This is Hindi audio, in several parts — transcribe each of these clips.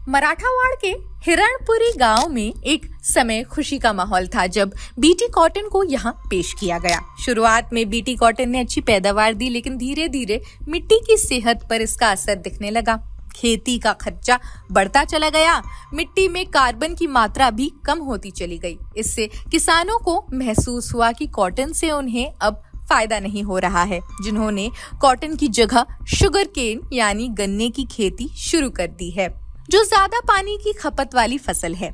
मराठावाड़ के हिरणपुरी गांव में एक समय खुशी का माहौल था जब बीटी कॉटन को यहाँ पेश किया गया। शुरुआत में बीटी कॉटन ने अच्छी पैदावार दी, लेकिन धीरे धीरे मिट्टी की सेहत पर इसका असर दिखने लगा। खेती का खर्चा बढ़ता चला गया, मिट्टी में कार्बन की मात्रा भी कम होती चली गई। इससे किसानों को महसूस हुआ कि कॉटन से उन्हें अब फायदा नहीं हो रहा है, जिन्होंने कॉटन की जगह शुगर केन यानी गन्ने की खेती शुरू कर दी है, जो ज्यादा पानी की खपत वाली फसल है।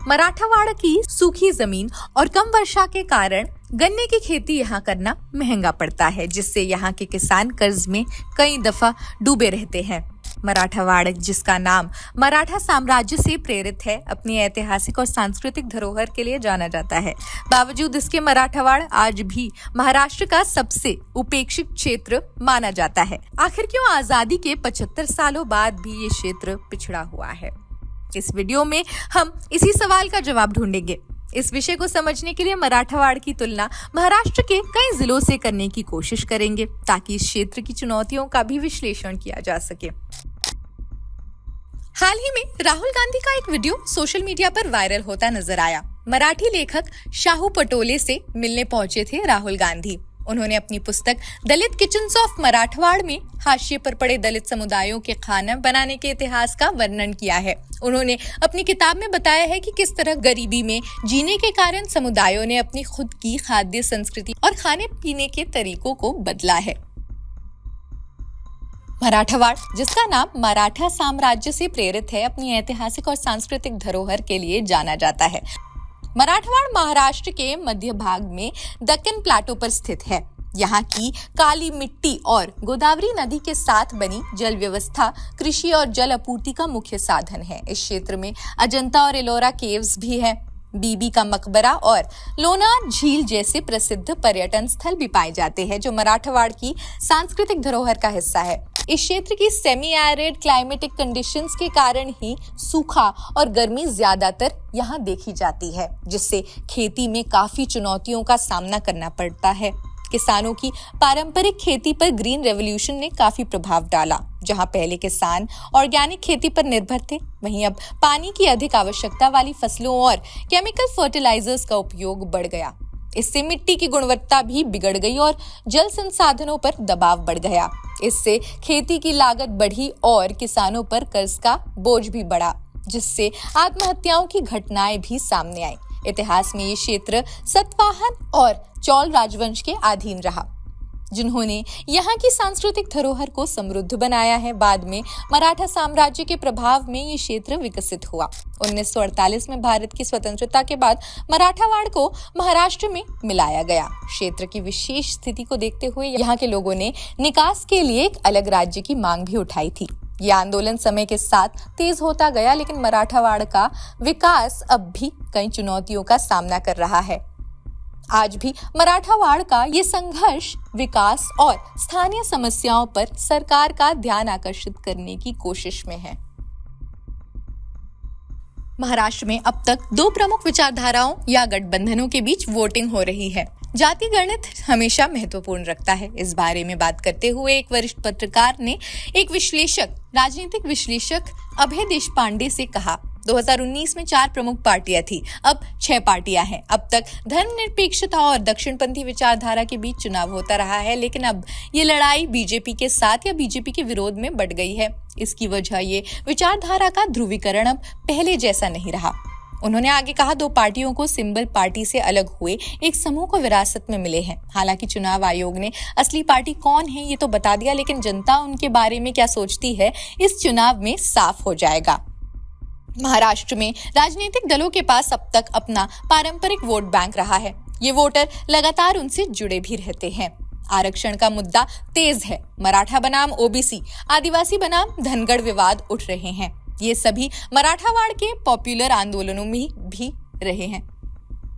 मराठावाड़ की सूखी जमीन और कम वर्षा के कारण गन्ने की खेती यहाँ करना महंगा पड़ता है, जिससे यहाँ के किसान कर्ज में कई दफा डूबे रहते हैं। मराठावाड़, जिसका नाम मराठा साम्राज्य से प्रेरित है, अपनी ऐतिहासिक और सांस्कृतिक धरोहर के लिए जाना जाता है। बावजूद इसके मराठावाड़ आज भी महाराष्ट्र का सबसे उपेक्षित क्षेत्र माना जाता है। आखिर क्यों आजादी के 75 सालों बाद भी ये क्षेत्र पिछड़ा हुआ है? इस वीडियो में हम इसी सवाल का जवाब ढूंढेंगे। इस विषय को समझने के लिए मराठावाड़ की तुलना महाराष्ट्र के कई जिलों से करने की कोशिश करेंगे, ताकि इस क्षेत्र की चुनौतियों का भी विश्लेषण किया जा सके। हाल ही में राहुल गांधी का एक वीडियो सोशल मीडिया पर वायरल होता नजर आया। मराठी लेखक शाहू पटोले से मिलने पहुंचे थे राहुल गांधी। उन्होंने अपनी पुस्तक दलित किचन्स ऑफ मराठवाड़ में हाशिए पर पड़े दलित समुदायों के खाना बनाने के इतिहास का वर्णन किया है। उन्होंने अपनी किताब में बताया है कि किस तरह गरीबी में जीने के कारण समुदायों ने अपनी खुद की खाद्य संस्कृति और खाने पीने के तरीकों को बदला है। मराठावाड़, जिसका नाम मराठा साम्राज्य से प्रेरित है, अपनी ऐतिहासिक और सांस्कृतिक धरोहर के लिए जाना जाता है। मराठवाड़ महाराष्ट्र के मध्य भाग में दक्कन प्लाटो पर स्थित है। यहाँ की काली मिट्टी और गोदावरी नदी के साथ बनी जल व्यवस्था कृषि और जल आपूर्ति का मुख्य साधन है। इस क्षेत्र में अजंता और एलोरा केव्स भी है। बीबी का मकबरा और लोनार झील जैसे प्रसिद्ध पर्यटन स्थल भी पाए जाते हैं, जो मराठवाड़ की सांस्कृतिक धरोहर का हिस्सा है। इस क्षेत्र की सेमी एरिड क्लाइमेटिक कंडीशंस के कारण ही सूखा और गर्मी ज्यादातर यहाँ देखी जाती है, जिससे खेती में काफी चुनौतियों का सामना करना पड़ता है। किसानों की पारंपरिक खेती पर ग्रीन रेवोल्यूशन ने काफी प्रभाव डाला। जहां पहले किसान ऑर्गेनिक खेती पर निर्भर थे, वहीं अब पानी की अधिक आवश्यकता वाली फसलों और केमिकल फर्टिलाइजर्स का उपयोग बढ़ गया। इससे मिट्टी की गुणवत्ता भी बिगड़ गई और जल संसाधनों पर दबाव बढ़ गया। इससे खेती की लागत बढ़ी और किसानों पर कर्ज का बोझ भी बढ़ा, जिससे आत्महत्याओं की घटनाएं भी सामने आई। इतिहास में ये क्षेत्र सतवाहन और चोल राजवंश के अधीन रहा, जिन्होंने यहाँ की सांस्कृतिक धरोहर को समृद्ध बनाया है। बाद में मराठा साम्राज्य के प्रभाव में ये क्षेत्र विकसित हुआ। 1948 में भारत की स्वतंत्रता के बाद मराठावाड़ को महाराष्ट्र में मिलाया गया। क्षेत्र की विशेष स्थिति को देखते हुए यहाँ के लोगों ने निकास के लिए एक अलग राज्य की मांग भी उठाई थी। यह आंदोलन समय के साथ तेज होता गया, लेकिन मराठावाड़ का विकास अब भी कई चुनौतियों का सामना कर रहा है। आज भी मराठावाड़ का ये संघर्ष विकास और स्थानीय समस्याओं पर सरकार का ध्यान आकर्षित करने की कोशिश में है। महाराष्ट्र में अब तक 2 प्रमुख विचारधाराओं या गठबंधनों के बीच वोटिंग हो रही है। जाति गणित हमेशा महत्वपूर्ण रखता है। इस बारे में बात करते हुए एक वरिष्ठ पत्रकार ने एक राजनीतिक विश्लेषक अभय देशपांडे से कहा, 2019 में 4 प्रमुख पार्टियां थी, अब 6 पार्टियां हैं। अब तक धर्मनिरपेक्षता और दक्षिणपंथी विचारधारा के बीच चुनाव होता रहा है, लेकिन अब ये लड़ाई बीजेपी के साथ या बीजेपी के विरोध में बढ़ गई है। इसकी वजह ये विचारधारा का ध्रुवीकरण अब पहले जैसा नहीं रहा। उन्होंने आगे कहा, 2 पार्टियों को सिंबल पार्टी से अलग हुए एक समूह को विरासत में मिले हैं। हालांकि चुनाव आयोग ने असली पार्टी कौन है ये तो बता दिया, लेकिन जनता उनके बारे में क्या सोचती है इस चुनाव में साफ हो जाएगा। महाराष्ट्र में राजनीतिक दलों के पास अब तक अपना पारंपरिक वोट बैंक रहा है। ये वोटर लगातार उनसे जुड़े भी रहते हैं। आरक्षण का मुद्दा तेज है। मराठा बनाम ओबीसी, आदिवासी बनाम धनगढ़ विवाद उठ रहे हैं। ये सभी मराठावाड़ के पॉपुलर आंदोलनों में भी रहे हैं।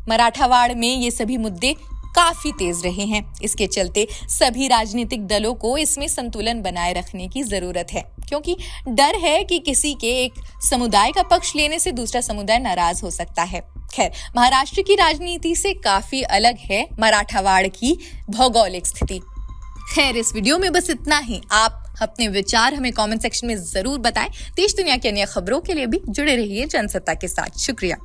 मराठावाड़ में ये सभी मुद्दे काफी तेज रहे हैं। इसके चलते सभी राजनीतिक दलों को इसमें संतुलन बनाए रखने की जरूरत है, क्योंकि डर है कि किसी के एक समुदाय का पक्ष लेने से दूसरा समुदाय नाराज हो सकता है। खैर, महाराष्ट्र की राजनीति से काफी अलग है मराठावाड़ की भौगोलिक स्थिति। खैर, इस वीडियो में बस इतना ही। आप अपने विचार हमें कमेंट सेक्शन में जरूर बताएं। देश दुनिया की अन्य खबरों के लिए भी जुड़े रहिए जनसत्ता के साथ। शुक्रिया।